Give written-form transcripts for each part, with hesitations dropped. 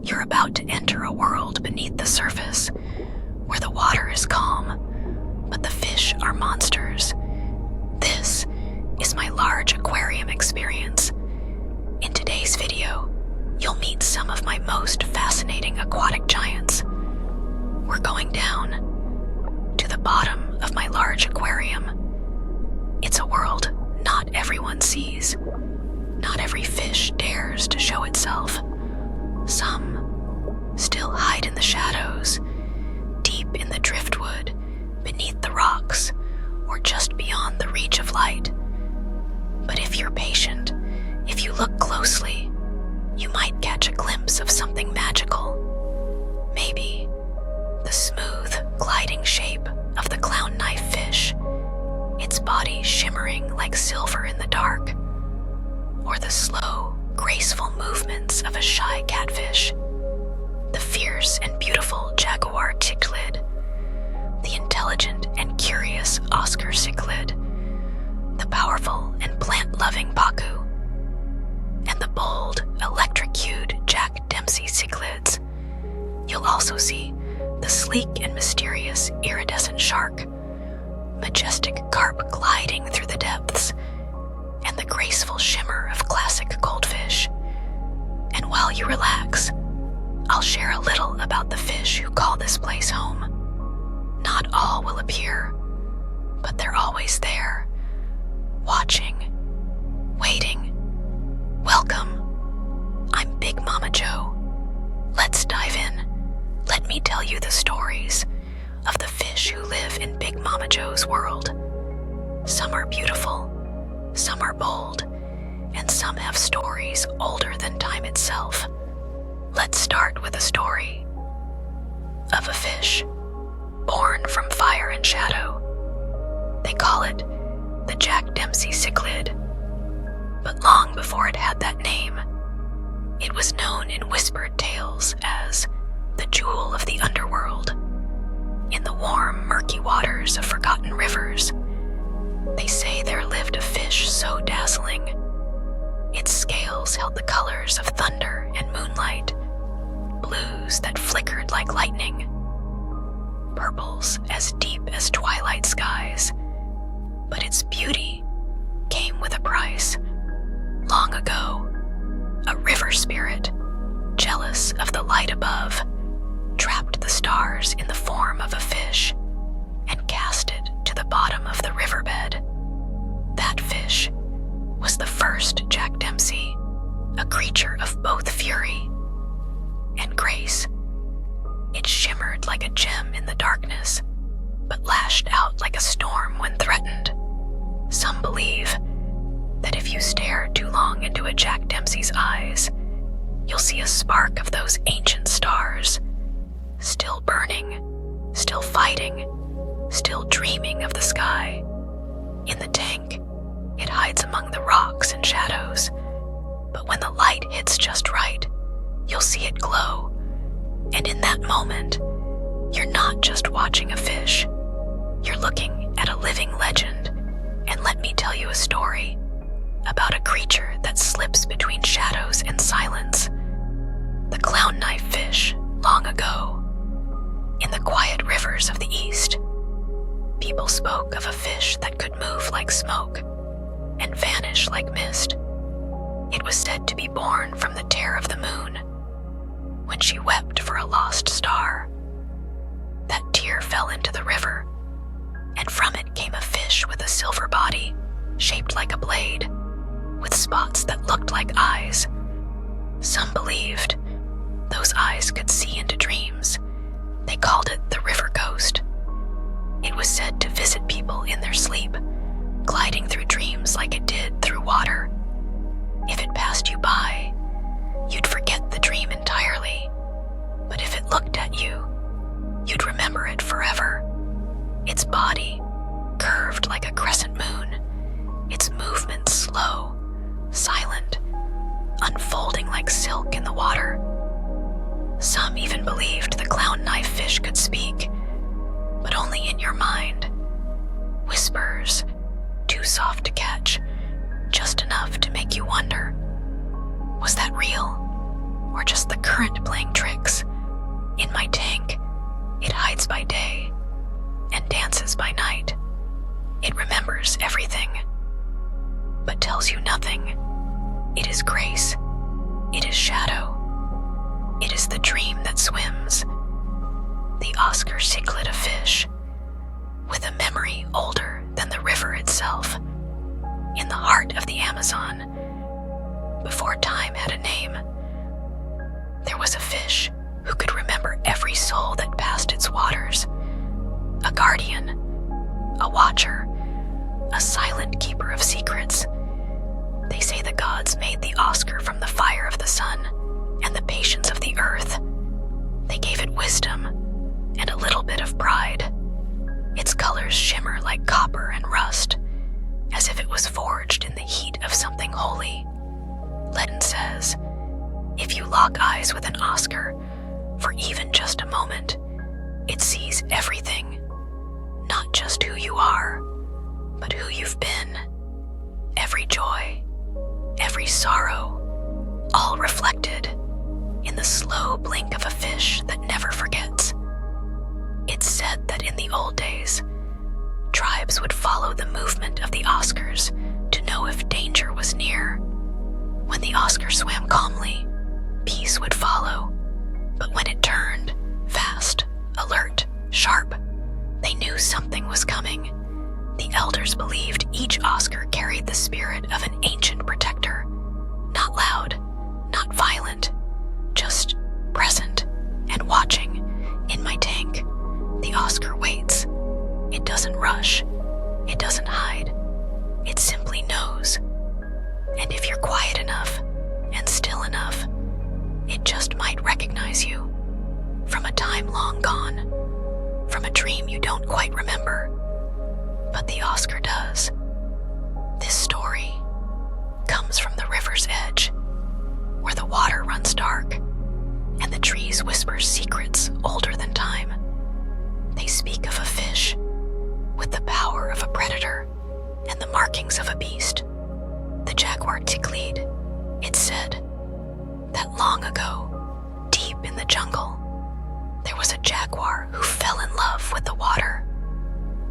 You're about to enter a world beneath the surface, where the water is calm, but the fish are monsters. This is my large aquarium experience. In today's video, you'll meet some of my most fascinating aquatic giants. We're going down to the bottom of my large aquarium. It's a world not everyone sees. Not every fish dares to show itself. Some still hide in the shadows, deep in the driftwood, beneath the rocks, or just beyond the reach of light. But if you're patient, if you look closely, you might catch a glimpse of something magical. Maybe the smooth, gliding shape of the clown knife fish, its body shimmering like silver in the dark, or the slow, graceful movements of a shy catfish, the fierce and beautiful jaguar cichlid, the intelligent and curious Oscar cichlid, the powerful and plant-loving pacu, and the bold, electric-hued Jack Dempsey cichlids. You'll also see the sleek and mysterious iridescent shark, majestic carp gliding through the depths, and the graceful shimmer of classic goldfish. And while you relax, I'll share a little about the fish who call this place home. Not all will appear, but they're always there, watching, waiting. Welcome. I'm Big Mama Joe. Let's dive in. Let me tell you the stories of the fish who live in Big Mama Joe's world. Some are beautiful, some are bold, and some have stories older than time itself. Let's start with a story of a fish born from fire and shadow. They call it the Jack Dempsey cichlid, but long before it had that name, it was known in whispered tales as the jewel of the underworld. In the warm, murky waters of forgotten rivers, they say there lived a fish so dazzling. Its scales held the colors of thunder and moonlight, blues that flickered like lightning, purples as deep as twilight skies. But its beauty came with a price. Long ago, a river spirit, jealous of the light above, trapped the stars in the form of a fish and cast it to the bottom of the riverbed. That fish was the first Jack Dempsey, a creature of both fury and grace. It shimmered like a gem in the darkness, but lashed out like a storm when threatened. Some believe that if you stare too long into a Jack Dempsey's eyes, you'll see a spark of those ancient stars, still burning, still fighting, still dreaming of the sky. In the tank, it hides among the rocks and shadows, but when the light hits just right, you'll see it glow. And in that moment, you're not just watching a fish, you're looking at a living legend. And let me tell you a story about a creature that slips between shadows and silence. The clown knife fish, long ago. In the quiet rivers of the East, people spoke of a fish that could move like smoke and vanish like mist. It was said to be born from the tear of the moon, when she wept for a lost star. That tear fell into the river, and from it came a fish with a silver body, shaped like a blade, with spots that looked like eyes. Some believed those eyes could see into dreams. They called it the river ghost. It was said to visit people in their sleep, gliding through dreams like it did through water. If it passed you by, you'd forget the dream entirely. But if it looked at you, you'd remember it forever. Its body, curved like a crescent moon, its movements slow, silent, unfolding like silk in the water. Some even believed the clown knife fish could speak, but only in your mind. Whispers, too soft to catch, just enough to make you wonder, was that real? or just the current playing tricks. In my tank, it hides by day and dances by night. It remembers everything, but tells you nothing. It is grace. It is shadow. It is the dream that swims. The Oscar cichlid of fish, with a memory older than the river itself, in the heart of the Amazon, before time had a name. There was a fish who could remember every soul that passed its waters, a guardian, a watcher, a silent keeper of secrets. They say the gods made the Oscar from the fire of the sun and the patience of the earth. They gave it wisdom and a little bit of pride. Its colors shimmer like copper and rust, as if it was forged in the heat of something holy. Legend says, if you lock eyes with an Oscar for even just a moment, it sees everything, not just who you are, but who you've been. Every joy, every sorrow, all reflected in the slow blink of a fish that never forgets. It's said that in the old days, tribes would follow the movement of the Oscars to know if danger was near. When the Oscar swam calmly, peace would follow. But when it turned, fast, alert, sharp, they knew something was coming. The elders believed each Oscar carried the spirit of an ancient protector. Not loud, not violent, just present and watching. In my tank, the Oscar waits. It doesn't rush. It doesn't hide. It simply knows. And if you're quiet enough and still enough, it just might recognize you from a time long gone, from a dream you don't quite remember. But the Oscar does. This story comes from the river's edge, where the water runs dark and the trees whisper secrets older than time. They speak of a fish with the power of a predator and the markings of a beast, the jaguar Cichlid. It said that long ago, deep in the jungle, there was a jaguar who fell in love with the water.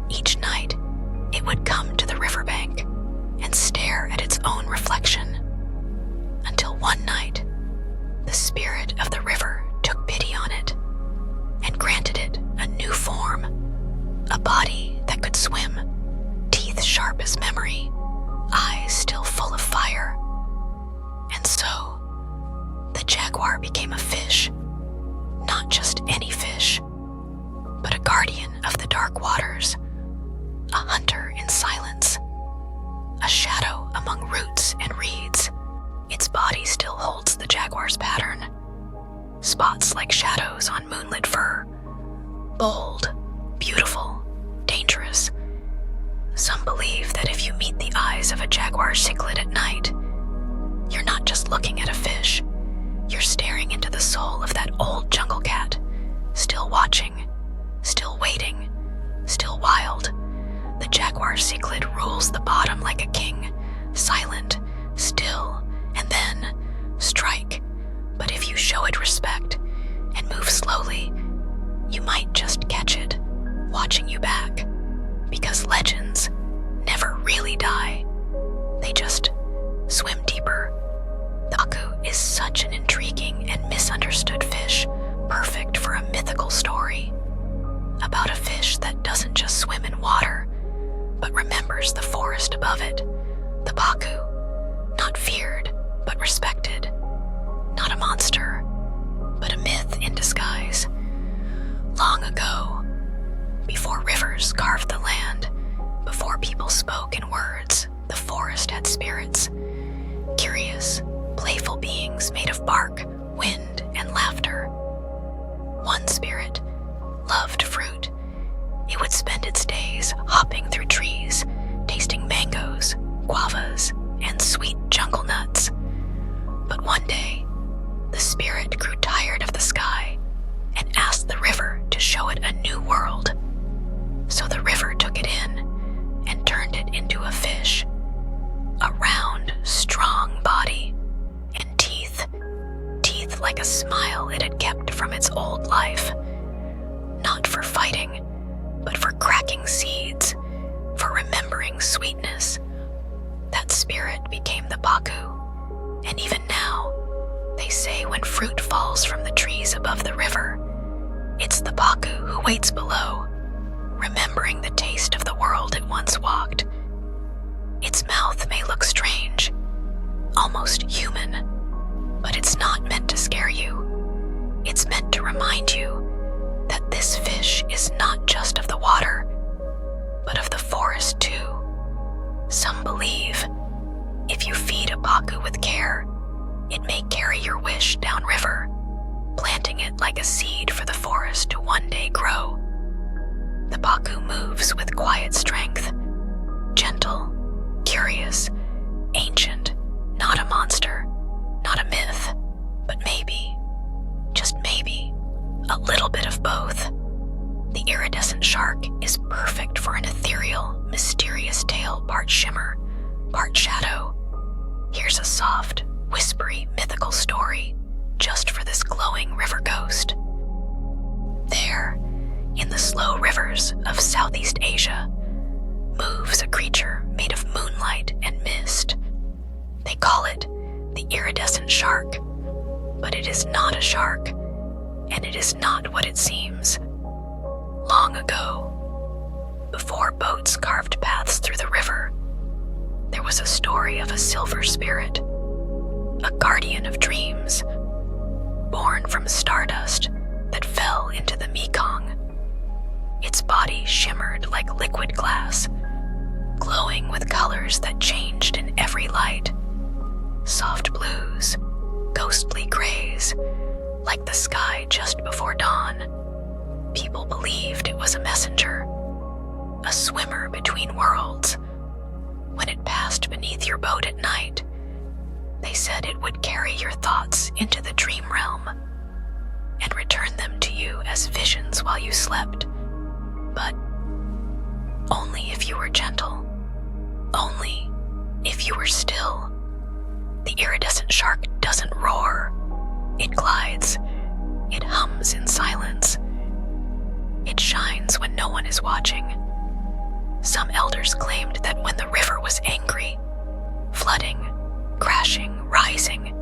Each night, it would come to the riverbank and stare at its own reflection, until one night, the spirit of the river took pity on it and granted it a new form, a body that could swim, teeth sharp as memory, eyes still full of fire. And so, the jaguar became a fish, not just any fish, but a guardian of the dark waters, a hunter in silence, a shadow among roots and reeds. Its body still holds the jaguar's pattern, spots like shadows on moonlit fur, bold, beautiful, dangerous. Some believe that if you meet the eyes of a jaguar cichlid at night, you're not just looking at a fish, you're staring into the soul of that old jungle cat, still watching, still waiting, still wild. The jaguar cichlid rules the bottom like a king, silent, still, and then strike. But if you show it respect and move slowly, you might just catch it, watching you back. Because legends never really die. They just swim deeper. The aku is such an intriguing and misunderstood fish, perfect for a mythical story. About a fish that doesn't just swim in water, but remembers the forest above it. The paku, not feared, but respected. Not a monster, but a myth in disguise. Long ago, before rivers carved the land, before people spoke in words, the forest had spirits. Curious, playful beings made of bark, wind, and laughter. One spirit loved fruit. It would spend its days hopping through trees, tasting mangoes, guavas, and sweet jungle nuts. But one day, the spirit grew tired of the sky and asked the river to show it a new world. So the river took it in and turned it into a fish, a round, strong body, and teeth like waits below, remembering the taste of the world it once walked. Its mouth may look strange, almost human, but it's not meant to scare you. It's meant to remind you that this fish is not just of the water, but of the forest too. Some believe if you feed a pacu with care, it may carry your wish downriver, planting it like a seed for the forest to one day grow. The pacu moves with quiet strength, gentle, curious, ancient, not a monster, not a myth, but maybe, just maybe, a little bit of both. The iridescent shark is perfect for an ethereal, mysterious tale, part shimmer, part shadow. Here's a soft, whispery, mythical story just for this glowing river ghost. There, in the slow rivers of Southeast Asia, moves a creature made of moonlight and mist. They call it the iridescent shark, but it is not a shark, and it is not what it seems. Long ago, before boats carved paths through the river, there was a story of a silver spirit, a guardian of dreams, born from stardust that fell into the Mekong. Its body shimmered like liquid glass, glowing with colors that changed in every light. Soft blues, ghostly grays, like the sky just before dawn. People believed it was a messenger, a swimmer between worlds. When it passed beneath your boat at night, they said it would carry your thoughts into the dream realm and return them to you as visions while you slept. But only if you were gentle, only if you were still. The iridescent shark doesn't roar. It glides. It hums in silence. It shines when no one is watching. Some elders claimed that when the river was angry, flooding, crashing, rising,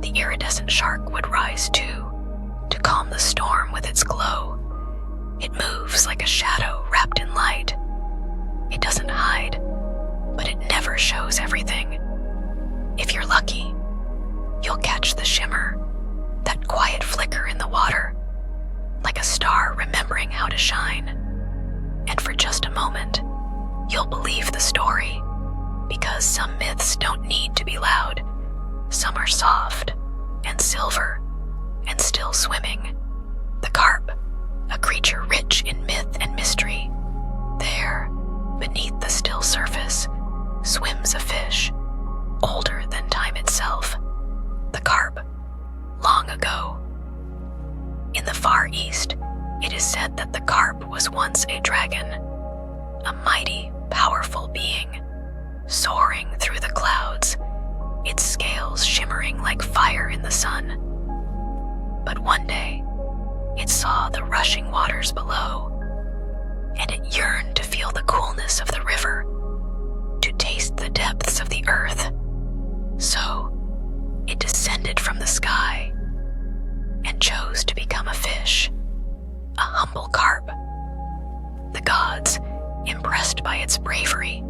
the iridescent shark would rise too, to calm the storm with its glow. It moves like a shadow wrapped in light. It doesn't hide, but it never shows everything. If you're lucky, you'll catch the shimmer, that quiet flicker in the water, like a star remembering how to shine. And for just a moment, you'll believe the story, because some myths don't need to be loud. Some are soft and silver and still swimming. The carp, a creature rich in myth and mystery. There, beneath the still surface, swims a fish, older than time itself. The carp, long ago. In the Far East, it is said that the carp was once a dragon, a mighty, powerful being, soaring through the clouds, its scales shimmering like fire in the sun. But one day, it saw the rushing waters below, and it yearned to feel the coolness of the river, to taste the depths of the earth. So, it descended from the sky and chose to become a fish, a humble carp. The gods, impressed by its bravery,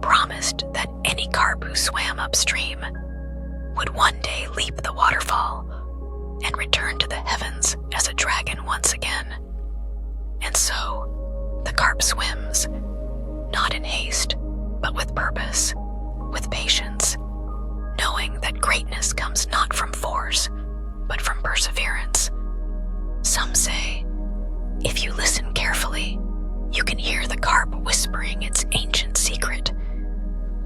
promised that any carp who swam upstream would one day leap the waterfall and return to the heavens as a dragon once again. And so, the carp swims, not in haste, but with purpose, with patience, knowing that greatness comes not from force, but from perseverance. Some say, if you listen carefully, you can hear the carp whispering its ancient secret.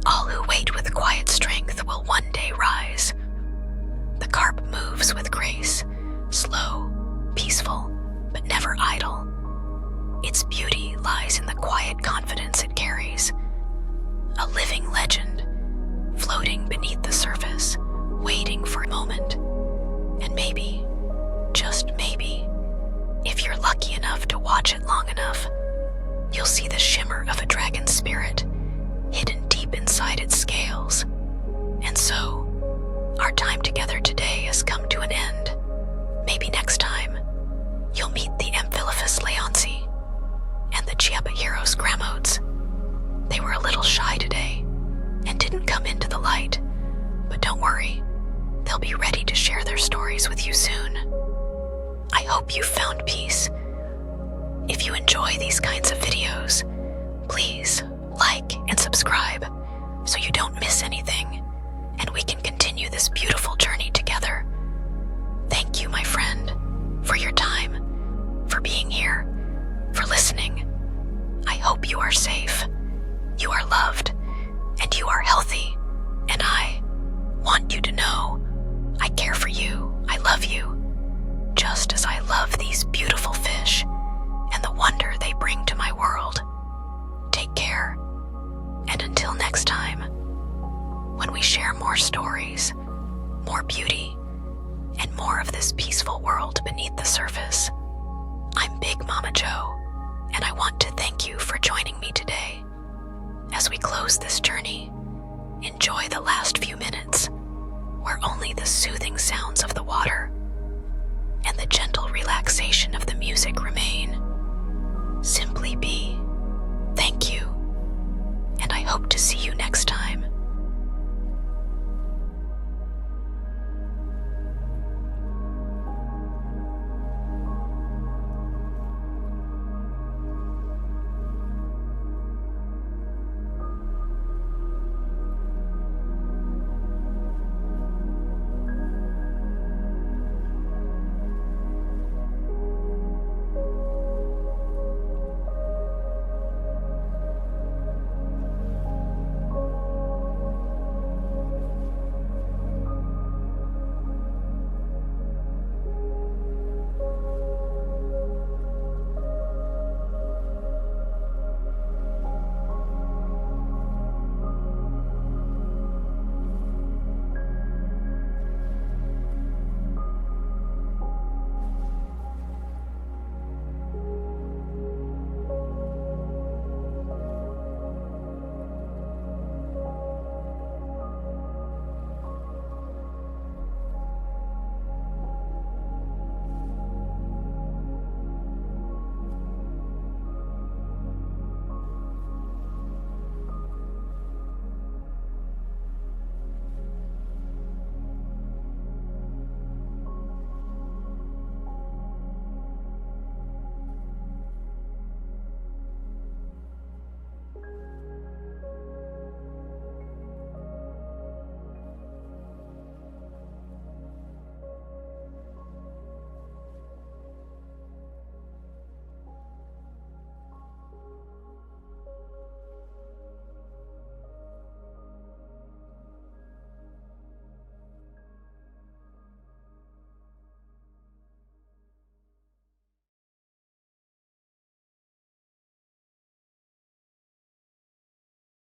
All who wait with quiet strength will one day rise. The carp moves with grace, slow, peaceful, but never idle. Its beauty lies in the quiet confidence it carries. A living legend, floating beneath the surface, waiting for a moment. And maybe, just maybe, if you're lucky enough to watch it long enough, you'll see the shimmer of a dragon spirit hope you found peace. If you enjoy these kinds of videos, please like and subscribe so you don't miss anything, and we can continue this beautiful journey together. Thank you, my friend, for your time, for being here, for listening. I hope you are safe, you are loved, and you are healthy. And I want you to know I care for you, I love you, just as I love these beautiful fish and the wonder they bring to my world. Take care, and until next time, when we share more stories, more beauty, and more of this peaceful world beneath the surface. I'm Big Mama Joe, and I want to thank you for joining me today. As we close this journey, enjoy the last few minutes, where only the soothing sounds of the water and the gentle relaxation of the music remain. Simply be. Thank you, and I hope to see you next time.